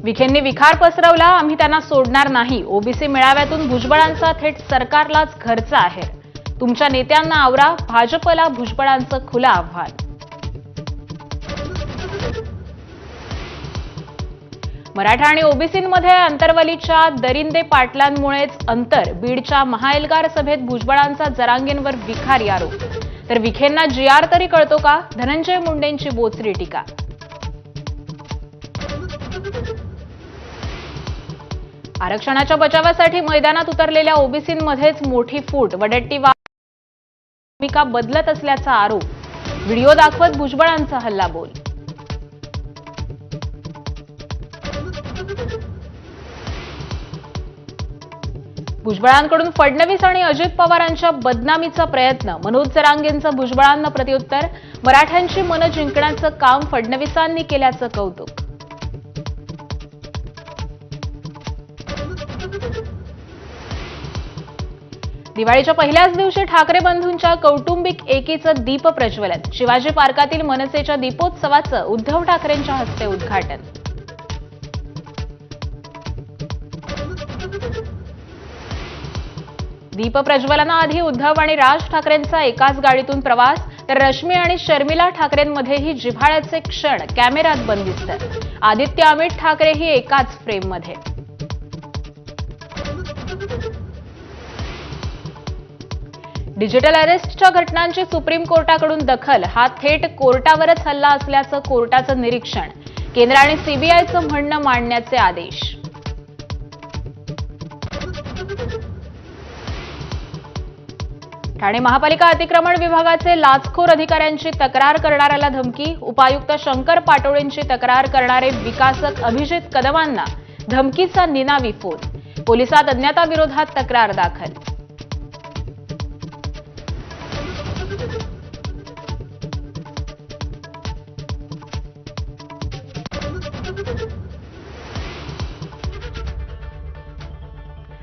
विखेंनी विखार पसरवला, आम्ही त्यांना सोडणार नाही. ओबीसी मेळाव्यातून भुजबळांचा थेट सरकारलाच खर्च आहे. तुमच्या नेत्यांना आवरा, भाजपला भुजबळांचं खुलं आव्हान. मराठा आणि ओबीसींमध्ये अंतरवलीच्या दरिंदे पाटलांमुळेच अंतर. बीडच्या महाएल्गार सभेत भुजबळांचा जरांगेंवर विखारी आरोप. तर विखेंना जीआर तरी कळतो का? धनंजय मुंडेंची बोचरी टीका. आरक्षणाच्या बचावासाठी मैदानात उतरलेल्या ओबीसींमध्येच मोठी फूट. वडेट्टीवार भूमिका बदलत असल्याचा आरोप. व्हिडिओ दाखवत भुजबळांचा हल्लाबोल. भुजबळांकडून फडणवीस आणि अजित पवारांच्या बदनामीचा प्रयत्न. मनोज जरांगेंचं भुजबळांना प्रत्युत्तर. मराठ्यांची मनं जिंकण्याचं काम फडणवीसांनी केल्याचं कौतुक. दिवाळीच्या पहिल्याच दिवशी ठाकरे बंधूंच्या कौटुंबिक एकीचं दीप प्रज्वलन. शिवाजी पार्कातील मनसेच्या दीपोत्सवाचं उद्धव ठाकरेंच्या हस्ते उद्घाटन. दीप प्रज्वलनाआधी उद्धव आणि राज ठाकरेंचा एकाच गाडीतून प्रवास. तर रश्मी आणि शर्मिला ठाकरेंमध्येही जिव्हाळ्याचे क्षण कॅमेऱ्यात बंदिस्त. आदित्य अमित ठाकरेही एकाच फ्रेममध्ये. डिजिटल अरेस्टच्या घटनांची सुप्रीम कोर्टाकडून दखल. हा थेट कोर्टावरच हल्ला असल्याचं कोर्टाचं निरीक्षण. केंद्र आणि सीबीआयचं म्हणणं मांडण्याचे आदेश. ठाणे महापालिका अतिक्रमण विभागाचे लाचखोर अधिकाऱ्यांची तक्रार करणाऱ्याला धमकी. उपायुक्त शंकर पाटोळेंची तक्रार करणारे विकासक अभिजित कदमांना धमकीचा निनावी फोन. पोलिसात अज्ञाताविरोधात तक्रार दाखल.